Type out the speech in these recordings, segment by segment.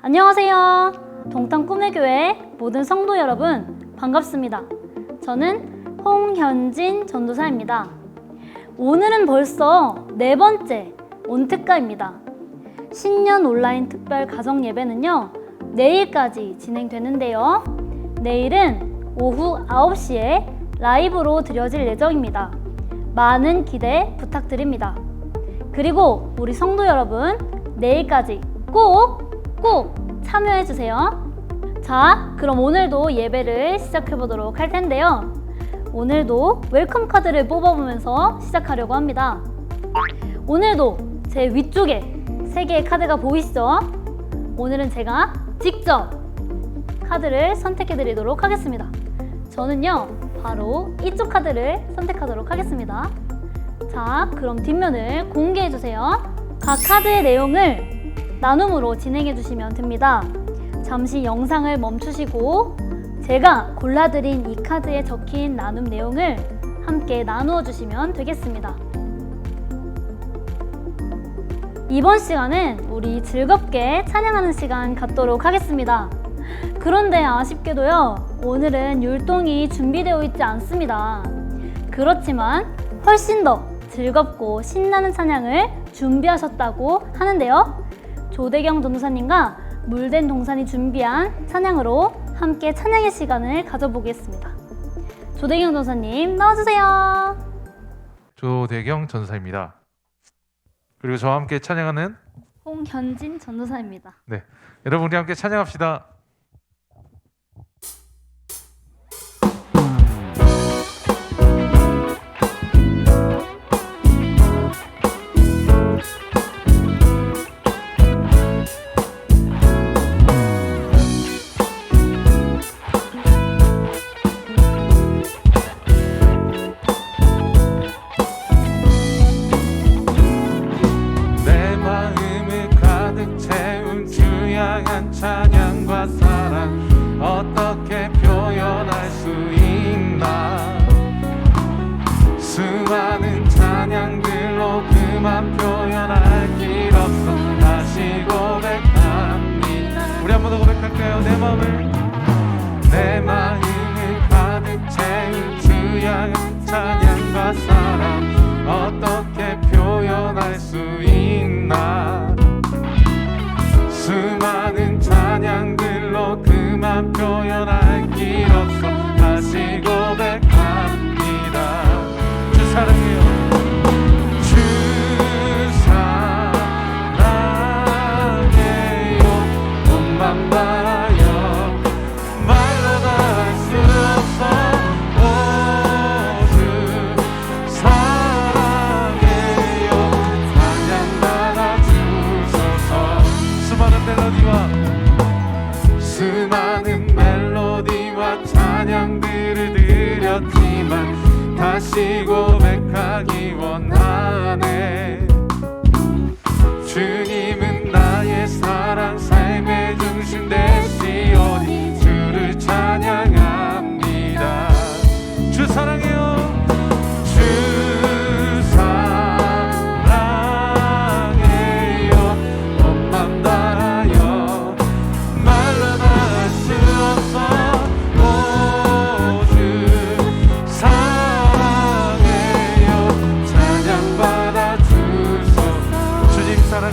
안녕하세요. 동탄 꿈의 교회 모든 성도 여러분 반갑습니다. 저는 홍현진 전도사입니다. 오늘은 벌써 네 번째 온특가입니다. 신년 온라인 특별 가정 예배는요, 내일까지 진행되는데요. 내일은 오후 9시에 라이브로 드려질 예정입니다. 많은 기대 부탁드립니다. 그리고 우리 성도 여러분, 내일까지 꼭 참여해주세요. 자, 그럼 오늘도 예배를 시작해보도록 할 텐데요. 오늘도 웰컴 카드를 뽑아보면서 시작하려고 합니다. 오늘도 제 위쪽에 3개의 카드가 보이시죠? 오늘은 제가 직접 카드를 선택해드리도록 하겠습니다. 저는요, 바로 이쪽 카드를 선택하도록 하겠습니다. 자, 그럼 뒷면을 공개해주세요. 각 카드의 내용을 나눔으로 진행해주시면 됩니다. 잠시 영상을 멈추시고 제가 골라드린 이 카드에 적힌 나눔 내용을 함께 나누어 주시면 되겠습니다. 이번 시간은 우리 즐겁게 찬양하는 시간 갖도록 하겠습니다. 그런데 아쉽게도요, 오늘은 율동이 준비되어 있지 않습니다. 그렇지만 훨씬 더 즐겁고 신나는 찬양을 준비하셨다고 하는데요. 조대경 전도사님과 물된 동산이 준비한 찬양으로 함께 찬양의 시간을 가져보겠습니다. 조대경 전도사님 나와주세요. 조대경 전도사입니다. 그리고 저와 함께 찬양하는 홍현진 전도사입니다. 네, 여러분 우리 함께 찬양합시다. 찬양과 사랑 어떻게 표현할 수 있나. 수많은 찬양들로 그만 표현할 길 없어 다시 고백합니다. 우리 한 번 더 고백할까요? 내 마음을 가득 채운 주 향한 찬양과 사랑 어떻게 표현할 수 있나. 수많은 찬양들로 그만 표현할 길 없어 다시 고백합니다. 주 사랑해요. 주 사랑해요. 온맘 다하여 말로 다 할 수 없어. 오, 주 사랑해요. 찬양 받아 주소서. 수많은 멜로디와 찬양들을 드렸지만 다시 고백하기 원하네. 주님은 나의 사랑 삶의 중심 되시오니 주를 찬양합니다. 주 사랑해요.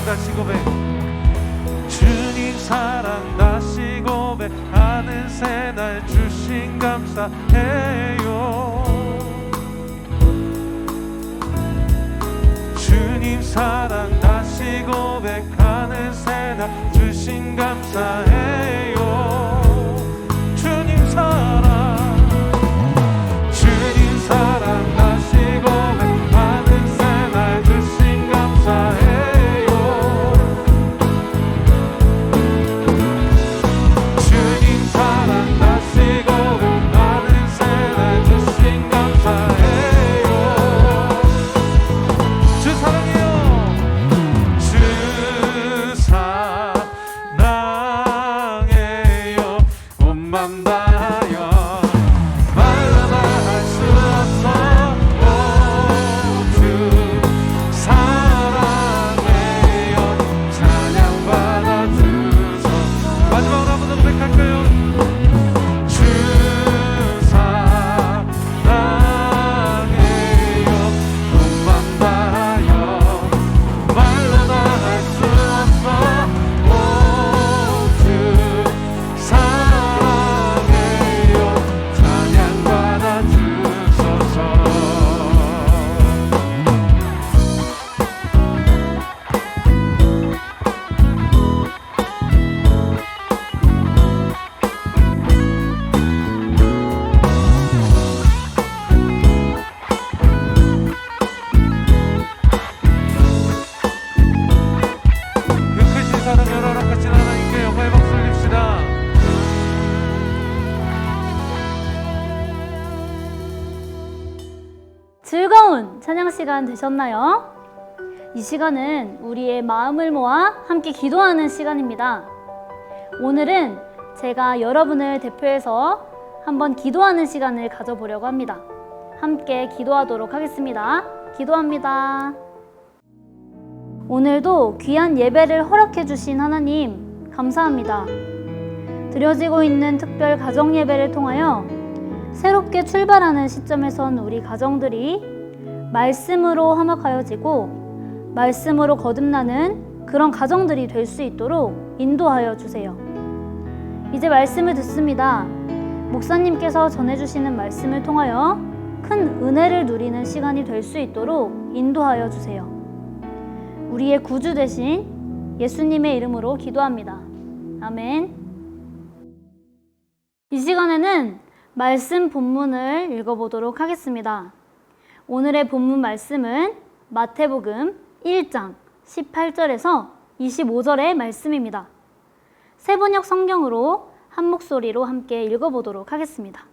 다시 고백. 주님 사랑 다시 고백하는 새날 주신 감사해요. 주님 사랑 다시 고백하는 새날 주신 감사해요. 주님 사랑 다시 고백하는 새날 주신 감사해요. 주 사랑해요. 주 사랑 시간 되셨나요? 이 시간은 우리의 마음을 모아 함께 기도하는 시간입니다. 오늘은 제가 여러분을 대표해서 한번 기도하는 시간을 가져보려고 합니다. 함께 기도하도록 하겠습니다. 기도합니다. 오늘도 귀한 예배를 허락해 주신 하나님 감사합니다. 드려지고 있는 특별 가정 예배를 통하여 새롭게 출발하는 시점에선 우리 가정들이 말씀으로 화목하여지고 말씀으로 거듭나는 그런 가정들이 될 수 있도록 인도하여 주세요. 이제 말씀을 듣습니다. 목사님께서 전해주시는 말씀을 통하여 큰 은혜를 누리는 시간이 될 수 있도록 인도하여 주세요. 우리의 구주 되신 예수님의 이름으로 기도합니다. 아멘. 이 시간에는 말씀 본문을 읽어보도록 하겠습니다. 오늘의 본문 말씀은 마태복음 1장 18절에서 25절의 말씀입니다. 세번역 성경으로 한 목소리로 함께 읽어보도록 하겠습니다.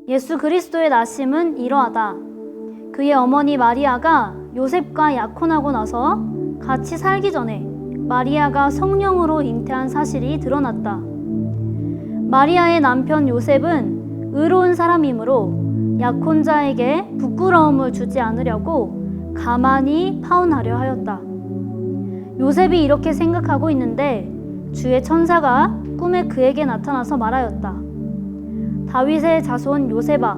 예수 그리스도의 나심은 이러하다. 그의 어머니 마리아가 요셉과 약혼하고 나서 같이 살기 전에 마리아가 성령으로 잉태한 사실이 드러났다. 마리아의 남편 요셉은 의로운 사람이므로 약혼자에게 부끄러움을 주지 않으려고 가만히 파혼하려 하였다. 요셉이 이렇게 생각하고 있는데 주의 천사가 꿈에 그에게 나타나서 말하였다. 다윗의 자손 요셉아,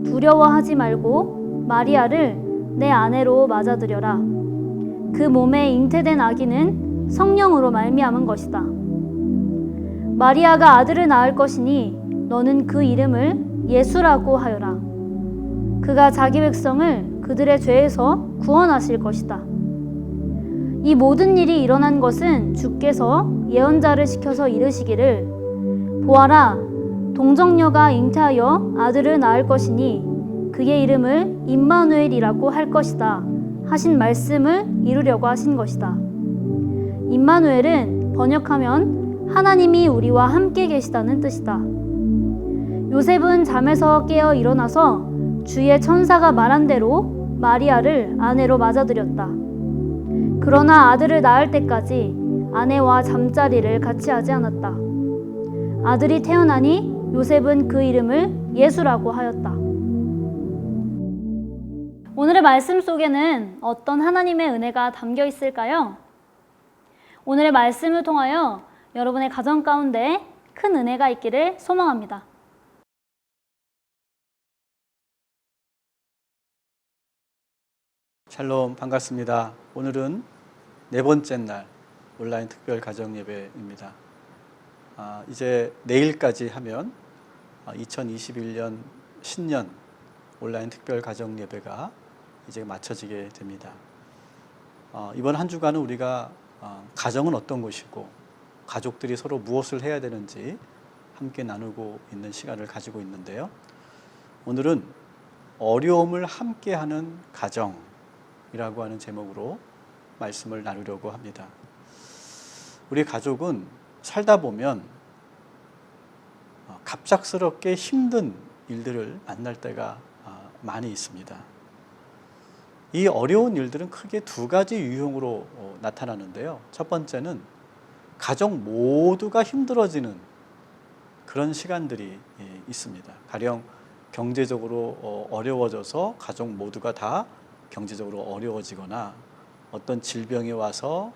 두려워하지 말고 마리아를 내 아내로 맞아들여라. 그 몸에 잉태된 아기는 성령으로 말미암은 것이다. 마리아가 아들을 낳을 것이니 너는 그 이름을 예수라고 하여라. 그가 자기 백성을 그들의 죄에서 구원하실 것이다. 이 모든 일이 일어난 것은 주께서 예언자를 시켜서 이르시기를 보아라, 동정녀가 잉태하여 아들을 낳을 것이니 그의 이름을 임마누엘이라고 할 것이다 하신 말씀을 이루려고 하신 것이다. 임마누엘은 번역하면 하나님이 우리와 함께 계시다는 뜻이다. 요셉은 잠에서 깨어 일어나서 주의 천사가 말한 대로 마리아를 아내로 맞아들였다. 그러나 아들을 낳을 때까지 아내와 잠자리를 같이 하지 않았다. 아들이 태어나니 요셉은 그 이름을 예수라고 하였다. 오늘의 말씀 속에는 어떤 하나님의 은혜가 담겨 있을까요? 오늘의 말씀을 통하여 여러분의 가정 가운데 큰 은혜가 있기를 소망합니다. 샬롬, 반갑습니다. 오늘은 네 번째 날 온라인 특별 가정 예배입니다. 이제 내일까지 하면 2021년 신년 온라인 특별 가정 예배가 이제 마쳐지게 됩니다. 이번 한 주간은 우리가 가정은 어떤 것이고 가족들이 서로 무엇을 해야 되는지 함께 나누고 있는 시간을 가지고 있는데요. 오늘은 어려움을 함께하는 가정이라고 하는 제목으로 말씀을 나누려고 합니다. 우리 가족은 살다 보면 갑작스럽게 힘든 일들을 만날 때가 많이 있습니다. 이 어려운 일들은 크게 두 가지 유형으로 나타나는데요. 첫 번째는 가족 모두가 힘들어지는 그런 시간들이 있습니다. 가령 경제적으로 어려워져서 가족 모두가 다 경제적으로 어려워지거나 어떤 질병이 와서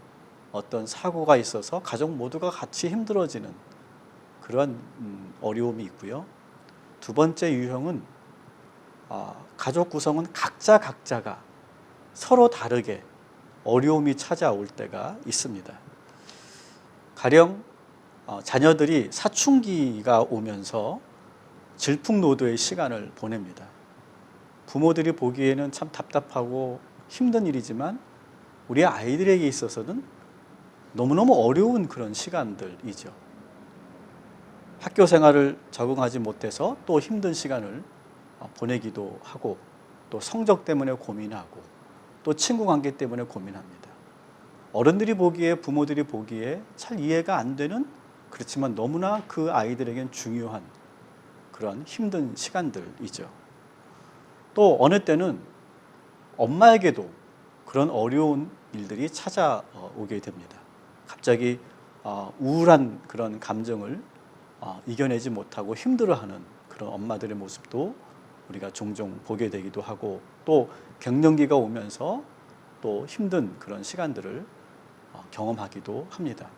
어떤 사고가 있어서 가족 모두가 같이 힘들어지는 그런 어려움이 있고요. 두 번째 유형은 가족 구성은 각자가 서로 다르게 어려움이 찾아올 때가 있습니다. 가령 자녀들이 사춘기가 오면서 질풍노도의 시간을 보냅니다. 부모들이 보기에는 참 답답하고 힘든 일이지만 우리 아이들에게 있어서는 너무너무 어려운 그런 시간들이죠. 학교 생활을 적응하지 못해서 또 힘든 시간을 보내기도 하고 또 성적 때문에 고민하고 또 친구 관계 때문에 고민합니다. 어른들이 보기에 부모들이 보기에 잘 이해가 안 되는 그렇지만 너무나 그 아이들에겐 중요한 그런 힘든 시간들이죠. 또 어느 때는 엄마에게도 그런 어려운 일들이 찾아오게 됩니다. 갑자기 우울한 그런 감정을 이겨내지 못하고 힘들어하는 그런 엄마들의 모습도 우리가 종종 보게 되기도 하고, 또 갱년기가 오면서 또 힘든 그런 시간들을 경험하기도 합니다.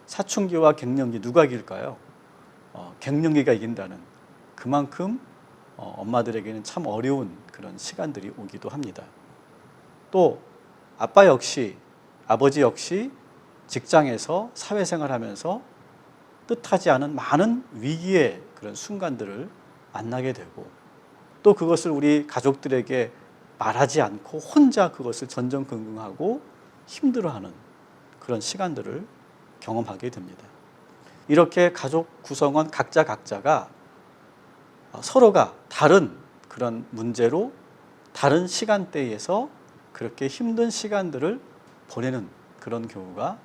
사춘기와 갱년기 누가 이길까요? 갱년기가 이긴다는, 그만큼 엄마들에게는 참 어려운 그런 시간들이 오기도 합니다. 또 아빠 역시, 아버지 역시 직장에서 사회생활하면서 뜻하지 않은 많은 위기의 그런 순간들을 만나게 되고, 또 그것을 우리 가족들에게 말하지 않고 혼자 그것을 전전긍긍하고 힘들어하는 그런 시간들을 경험하게 됩니다. 이렇게 가족 구성원 각자가 서로가 다른 그런 문제로 다른 시간대에서 그렇게 힘든 시간들을 보내는 그런 경우가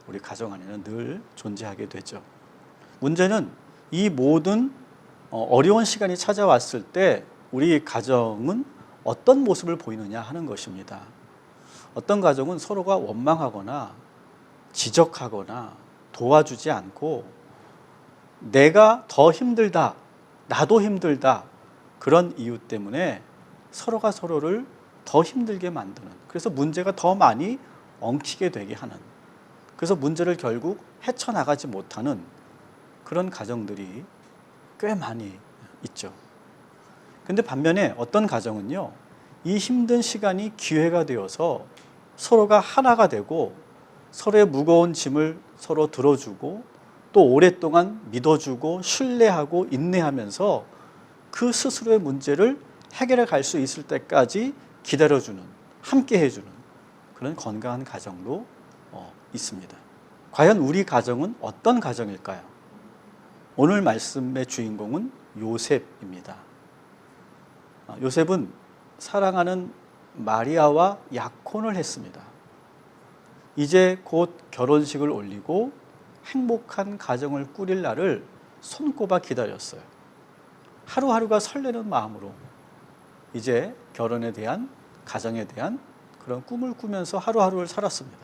우리 가정 안에는 늘 존재하게 되죠. 문제는 이 모든 어려운 시간이 찾아왔을 때 우리 가정은 어떤 모습을 보이느냐 하는 것입니다. 어떤 가정은 서로가 원망하거나 지적하거나 도와주지 않고 내가 더 힘들다, 나도 힘들다, 그런 이유 때문에 서로가 서로를 더 힘들게 만드는, 그래서 문제가 더 많이 엉키게 되게 하는, 그래서 문제를 결국 헤쳐나가지 못하는 그런 가정들이 꽤 많이 있죠. 근데 반면에 어떤 가정은요, 이 힘든 시간이 기회가 되어서 서로가 하나가 되고 서로의 무거운 짐을 서로 들어주고 또 오랫동안 믿어주고 신뢰하고 인내하면서 그 스스로의 문제를 해결해 갈 수 있을 때까지 기다려주는, 함께 해주는 그런 건강한 가정도 있습니다. 과연 우리 가정은 어떤 가정일까요? 오늘 말씀의 주인공은 요셉입니다. 요셉은 사랑하는 마리아와 약혼을 했습니다. 이제 곧 결혼식을 올리고 행복한 가정을 꾸릴 날을 손꼽아 기다렸어요. 하루하루가 설레는 마음으로 이제 결혼에 대한, 가정에 대한 그런 꿈을 꾸면서 하루하루를 살았습니다.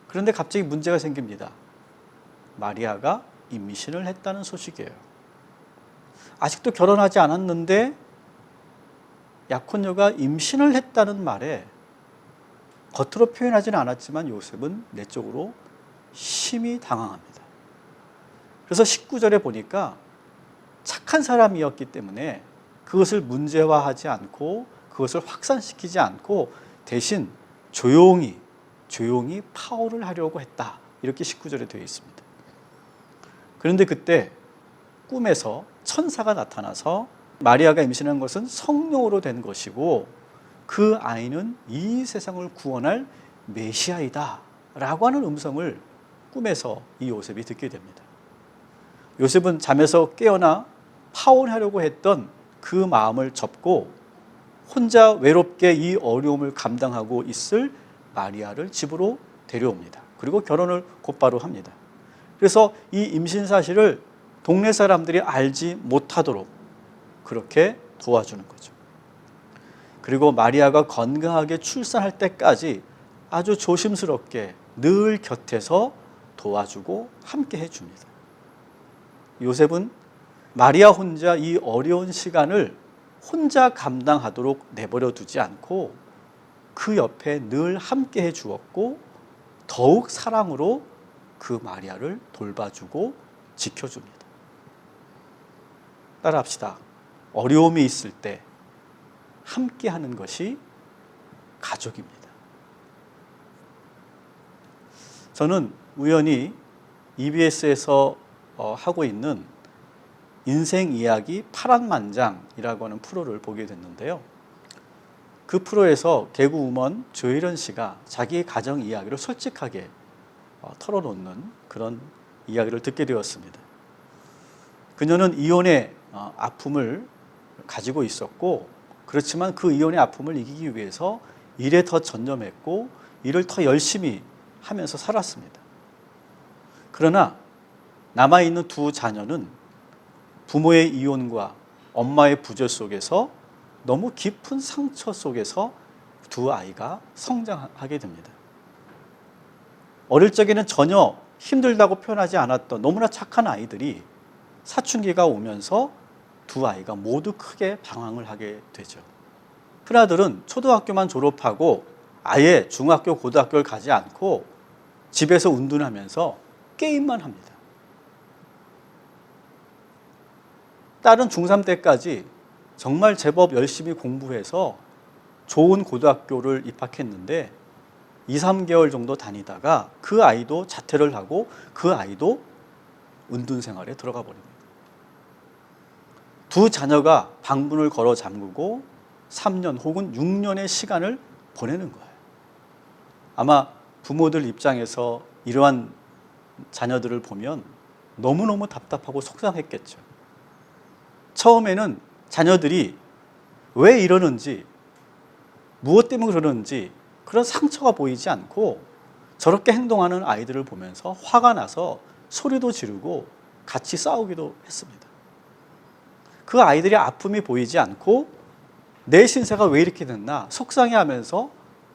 그런데 갑자기 문제가 생깁니다. 마리아가 임신을 했다는 소식이에요. 아직도 결혼하지 않았는데 약혼녀가 임신을 했다는 말에 겉으로 표현하지는 않았지만 요셉은 내적으로 심히 당황합니다. 그래서 19절에 보니까 착한 사람이었기 때문에 그것을 문제화하지 않고 그것을 확산시키지 않고 대신 조용히 파혼을 하려고 했다, 이렇게 19절에 되어 있습니다. 그런데 그때 꿈에서 천사가 나타나서 마리아가 임신한 것은 성령으로 된 것이고 그 아이는 이 세상을 구원할 메시아이다 라고 하는 음성을 꿈에서 이 요셉이 듣게 됩니다. 요셉은 잠에서 깨어나 파혼하려고 했던 그 마음을 접고 혼자 외롭게 이 어려움을 감당하고 있을 마리아를 집으로 데려옵니다. 그리고 결혼을 곧바로 합니다. 그래서 이 임신 사실을 동네 사람들이 알지 못하도록 그렇게 도와주는 거죠. 그리고 마리아가 건강하게 출산할 때까지 아주 조심스럽게 늘 곁에서 도와주고 함께 해줍니다. 요셉은 마리아 혼자 이 어려운 시간을 혼자 감당하도록 내버려 두지 않고 그 옆에 늘 함께 해주었고 더욱 사랑으로 그 마리아를 돌봐주고 지켜줍니다. 따라합시다. 어려움이 있을 때 함께 하는 것이 가족입니다. 저는 우연히 EBS에서 하고 있는 인생 이야기 파란만장이라고 하는 프로를 보게 됐는데요. 그 프로에서 개그우먼 조혜련 씨가 자기의 가정 이야기를 솔직하게 털어놓는 그런 이야기를 듣게 되었습니다. 그녀는 이혼의 아픔을 가지고 있었고, 그렇지만 그 이혼의 아픔을 이기기 위해서 일에 더 전념했고 일을 더 열심히 하면서 살았습니다. 그러나 남아있는 두 자녀는 부모의 이혼과 엄마의 부재 속에서 너무 깊은 상처 속에서 두 아이가 성장하게 됩니다. 어릴 적에는 전혀 힘들다고 표현하지 않았던 너무나 착한 아이들이 사춘기가 오면서 두 아이가 모두 크게 방황을 하게 되죠. 큰아들은 초등학교만 졸업하고 아예 중학교, 고등학교를 가지 않고 집에서 운동하면서 게임만 합니다. 딸은 중3 때까지 정말 제법 열심히 공부해서 좋은 고등학교를 입학했는데 2, 3개월 정도 다니다가 그 아이도 자퇴를 하고 그 아이도 은둔 생활에 들어가 버립니다. 두 자녀가 방문을 걸어 잠그고 3년 혹은 6년의 시간을 보내는 거예요. 아마 부모들 입장에서 이러한 자녀들을 보면 너무너무 답답하고 속상했겠죠. 처음에는 자녀들이 왜 이러는지, 무엇 때문에 그러는지 그런 상처가 보이지 않고 저렇게 행동하는 아이들을 보면서 화가 나서 소리도 지르고 같이 싸우기도 했습니다. 그 아이들의 아픔이 보이지 않고 내 신세가 왜 이렇게 됐나 속상해하면서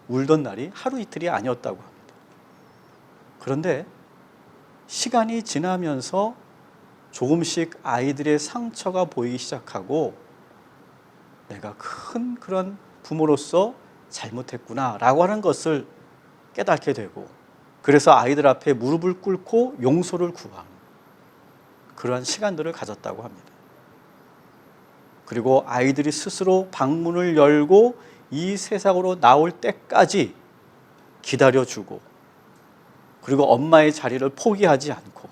울던 날이 하루 이틀이 아니었다고 합니다. 그런데 시간이 지나면서 조금씩 아이들의 상처가 보이기 시작하고 내가 큰 그런 부모로서 잘못했구나라고 하는 것을 깨닫게 되고 그래서 아이들 앞에 무릎을 꿇고 용서를 구하는 그러한 시간들을 가졌다고 합니다. 그리고 아이들이 스스로 방문을 열고 이 세상으로 나올 때까지 기다려주고 그리고 엄마의 자리를 포기하지 않고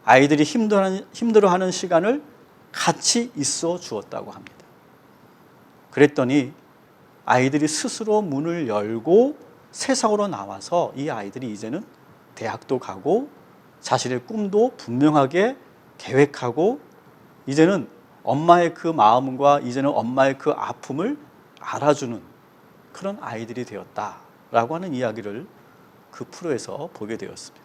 아이들이 힘들어하는 시간을 같이 있어 주었다고 합니다. 그랬더니 아이들이 스스로 문을 열고 세상으로 나와서 이 아이들이 이제는 대학도 가고 자신의 꿈도 분명하게 계획하고 이제는 엄마의 그 마음과 이제는 엄마의 그 아픔을 알아주는 그런 아이들이 되었다라고 하는 이야기를 그 프로에서 보게 되었습니다.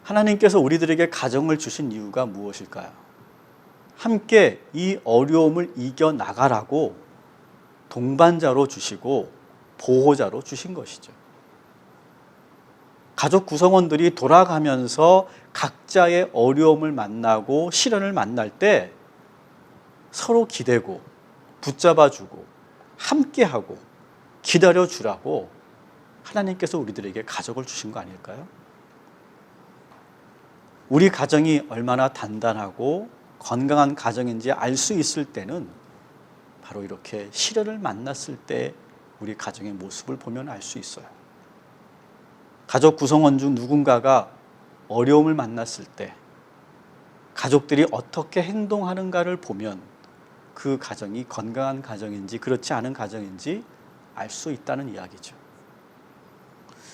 하나님께서 우리들에게 가정을 주신 이유가 무엇일까요? 함께 이 어려움을 이겨나가라고 동반자로 주시고 보호자로 주신 것이죠. 가족 구성원들이 돌아가면서 각자의 어려움을 만나고 시련을 만날 때 서로 기대고 붙잡아주고 함께하고 기다려주라고 하나님께서 우리들에게 가족을 주신 거 아닐까요? 우리 가정이 얼마나 단단하고 건강한 가정인지 알 수 있을 때는 바로 이렇게 시련을 만났을 때 우리 가정의 모습을 보면 알 수 있어요. 가족 구성원 중 누군가가 어려움을 만났을 때 가족들이 어떻게 행동하는가를 보면 그 가정이 건강한 가정인지 그렇지 않은 가정인지 알 수 있다는 이야기죠.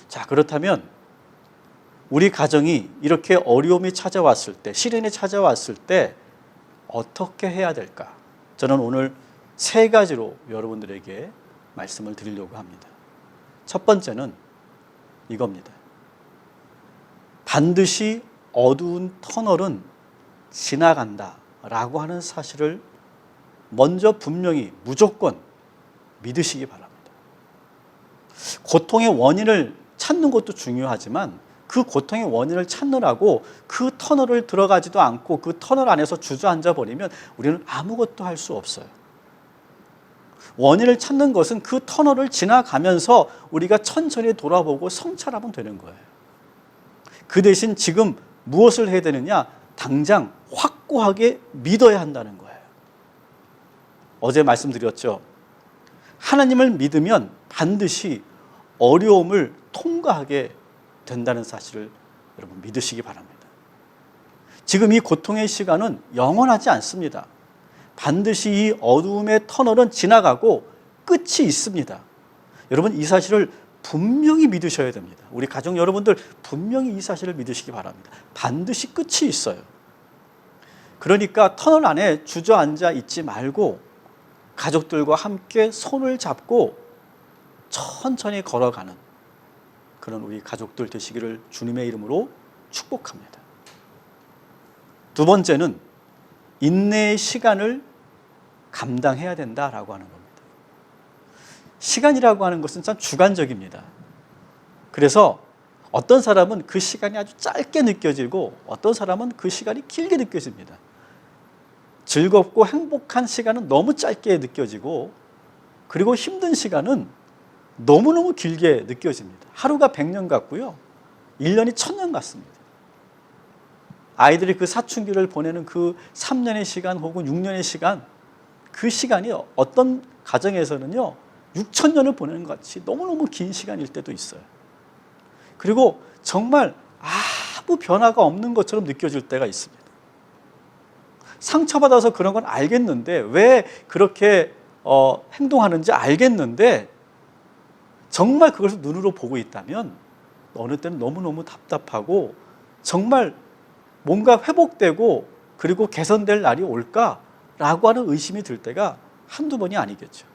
자, 그렇다면 우리 가정이 이렇게 어려움이 찾아왔을 때, 시련이 찾아왔을 때 어떻게 해야 될까? 저는 오늘 3가지로 여러분들에게 말씀을 드리려고 합니다. 첫 번째는 이겁니다. 반드시 어두운 터널은 지나간다 라고 하는 사실을 먼저 분명히 무조건 믿으시기 바랍니다. 고통의 원인을 찾는 것도 중요하지만 그 고통의 원인을 찾느라고 그 터널을 들어가지도 않고 그 터널 안에서 주저앉아 버리면 우리는 아무것도 할 수 없어요. 원인을 찾는 것은 그 터널을 지나가면서 우리가 천천히 돌아보고 성찰하면 되는 거예요. 그 대신 지금 무엇을 해야 되느냐? 당장 확고하게 믿어야 한다는 거예요. 어제 말씀드렸죠. 하나님을 믿으면 반드시 어려움을 통과하게 된다는 사실을 여러분 믿으시기 바랍니다. 지금 이 고통의 시간은 영원하지 않습니다. 반드시 이 어두움의 터널은 지나가고 끝이 있습니다. 여러분 이 사실을 분명히 믿으셔야 됩니다. 우리 가족 여러분들 분명히 이 사실을 믿으시기 바랍니다. 반드시 끝이 있어요. 그러니까 터널 안에 주저앉아 있지 말고 가족들과 함께 손을 잡고 천천히 걸어가는 그런 우리 가족들 되시기를 주님의 이름으로 축복합니다. 두 번째는 인내의 시간을 감당해야 된다라고 하는 겁니다. 시간이라고 하는 것은 참 주관적입니다. 그래서 어떤 사람은 그 시간이 아주 짧게 느껴지고 어떤 사람은 그 시간이 길게 느껴집니다. 즐겁고 행복한 시간은 너무 짧게 느껴지고 그리고 힘든 시간은 너무너무 길게 느껴집니다. 하루가 100년 같고요. 1년이 1000년 같습니다. 아이들이 그 사춘기를 보내는 그 3년의 시간 혹은 6년의 시간, 그 시간이 어떤 가정에서는요 6000년을 보내는 것 같이 너무너무 긴 시간일 때도 있어요. 그리고 정말 아무 변화가 없는 것처럼 느껴질 때가 있습니다. 상처받아서 그런 건 알겠는데 왜 그렇게 행동하는지 알겠는데 정말 그것을 눈으로 보고 있다면 어느 때는 너무너무 답답하고 정말 뭔가 회복되고 그리고 개선될 날이 올까라고 하는 의심이 들 때가 한두 번이 아니겠죠.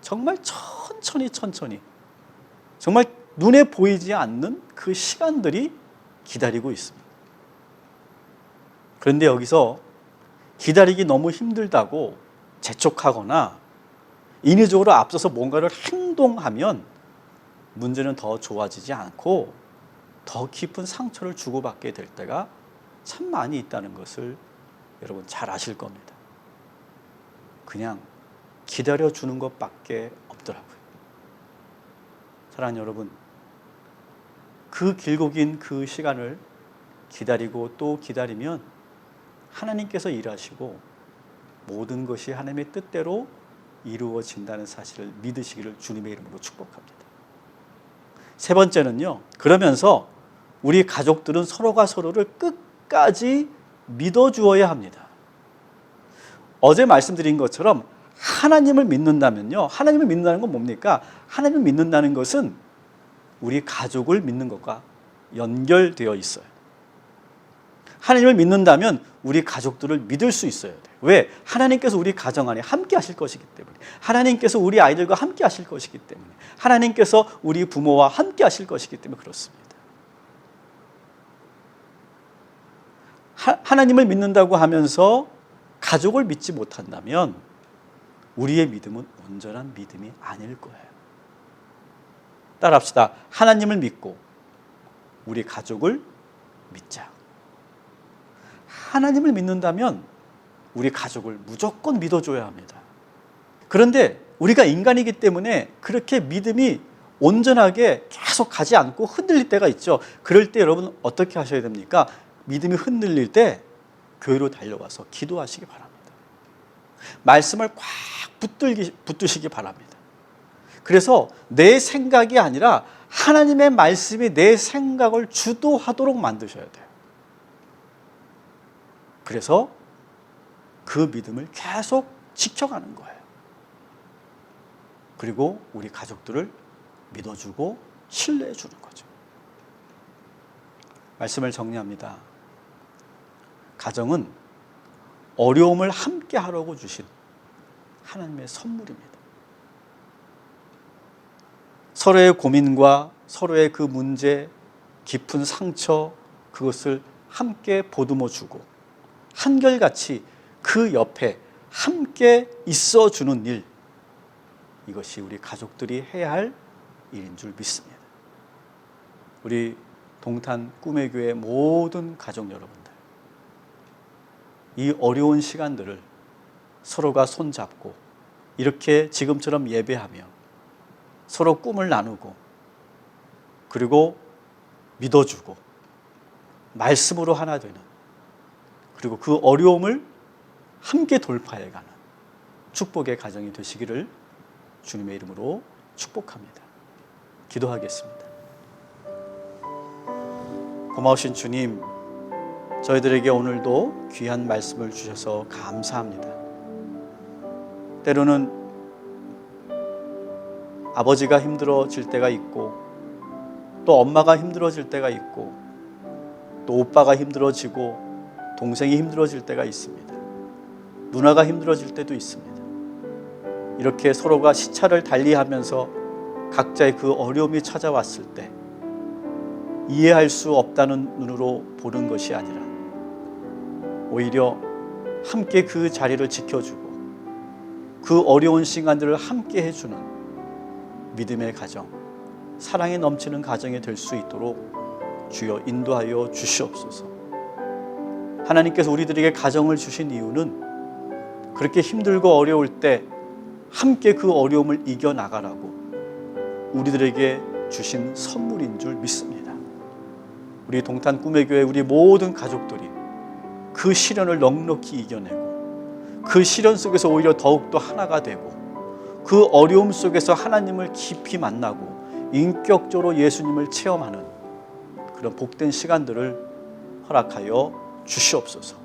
정말 천천히 정말 눈에 보이지 않는 그 시간들이 기다리고 있습니다. 그런데 여기서 기다리기 너무 힘들다고 재촉하거나 인위적으로 앞서서 뭔가를 행동하면 문제는 더 좋아지지 않고 더 깊은 상처를 주고받게 될 때가 참 많이 있다는 것을 여러분 잘 아실 겁니다. 그냥 기다려주는 것밖에 없더라고요. 사랑하는 여러분, 그 길고 긴 그 시간을 기다리고 또 기다리면 하나님께서 일하시고 모든 것이 하나님의 뜻대로 이루어진다는 사실을 믿으시기를 주님의 이름으로 축복합니다. 세 번째는요, 그러면서 우리 가족들은 서로가 서로를 끝까지 믿어주어야 합니다. 어제 말씀드린 것처럼 하나님을 믿는다면요, 하나님을 믿는다는 건 뭡니까? 하나님을 믿는다는 것은 우리 가족을 믿는 것과 연결되어 있어요. 하나님을 믿는다면 우리 가족들을 믿을 수 있어야 돼요. 왜? 하나님께서 우리 가정 안에 함께 하실 것이기 때문에, 하나님께서 우리 아이들과 함께 하실 것이기 때문에, 하나님께서 우리 부모와 함께 하실 것이기 때문에 그렇습니다. 하나님을 믿는다고 하면서 가족을 믿지 못한다면 우리의 믿음은 온전한 믿음이 아닐 거예요. 따라합시다. 하나님을 믿고 우리 가족을 믿자. 하나님을 믿는다면 우리 가족을 무조건 믿어줘야 합니다. 그런데 우리가 인간이기 때문에 그렇게 믿음이 온전하게 계속 가지 않고 흔들릴 때가 있죠. 그럴 때 여러분 어떻게 하셔야 됩니까? 믿음이 흔들릴 때 교회로 달려와서 기도하시기 바랍니다. 말씀을 꽉 붙드시기 바랍니다. 그래서 내 생각이 아니라 하나님의 말씀이 내 생각을 주도하도록 만드셔야 돼요. 그래서 그 믿음을 계속 지켜가는 거예요. 그리고 우리 가족들을 믿어주고 신뢰해주는 거죠. 말씀을 정리합니다. 가정은 어려움을 함께 하라고 주신 하나님의 선물입니다. 서로의 고민과 서로의 그 문제, 깊은 상처, 그것을 함께 보듬어주고 한결같이 그 옆에 함께 있어주는 일, 이것이 우리 가족들이 해야 할 일인 줄 믿습니다. 우리 동탄 꿈의 교회 모든 가족 여러분들, 이 어려운 시간들을 서로가 손잡고 이렇게 지금처럼 예배하며 서로 꿈을 나누고 그리고 믿어주고 말씀으로 하나 되는, 그리고 그 어려움을 함께 돌파해가는 축복의 가정이 되시기를 주님의 이름으로 축복합니다. 기도하겠습니다. 고마우신 주님, 저희들에게 오늘도 귀한 말씀을 주셔서 감사합니다. 때로는 아버지가 힘들어질 때가 있고 또 엄마가 힘들어질 때가 있고 또 오빠가 힘들어지고 동생이 힘들어질 때가 있습니다. 누나가 힘들어질 때도 있습니다. 이렇게 서로가 시차를 달리하면서 각자의 그 어려움이 찾아왔을 때 이해할 수 없다는 눈으로 보는 것이 아니라 오히려 함께 그 자리를 지켜주고 그 어려운 시간들을 함께 해주는 믿음의 가정, 사랑이 넘치는 가정이 될 수 있도록 주여 인도하여 주시옵소서. 하나님께서 우리들에게 가정을 주신 이유는 그렇게 힘들고 어려울 때 함께 그 어려움을 이겨나가라고 우리들에게 주신 선물인 줄 믿습니다. 우리 동탄 꿈의 교회 우리 모든 가족들이 그 시련을 넉넉히 이겨내고 그 시련 속에서 오히려 더욱더 하나가 되고 그 어려움 속에서 하나님을 깊이 만나고 인격적으로 예수님을 체험하는 그런 복된 시간들을 허락하여 주시옵소서.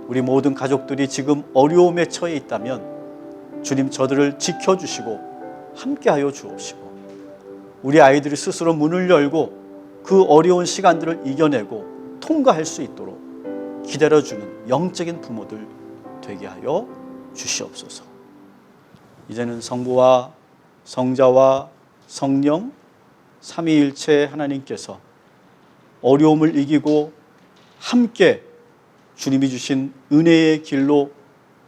우리 모든 가족들이 지금 어려움에 처해 있다면 주님 저들을 지켜주시고 함께하여 주옵시고 우리 아이들이 스스로 문을 열고 그 어려운 시간들을 이겨내고 통과할 수 있도록 기다려주는 영적인 부모들 되게 하여 주시옵소서. 이제는 성부와 성자와 성령 삼위일체 하나님께서 어려움을 이기고 함께 주님이 주신 은혜의 길로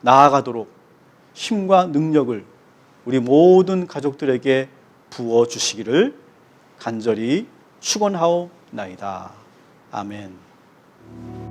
나아가도록 힘과 능력을 우리 모든 가족들에게 부어주시기를 간절히 축원하옵나이다. 아멘.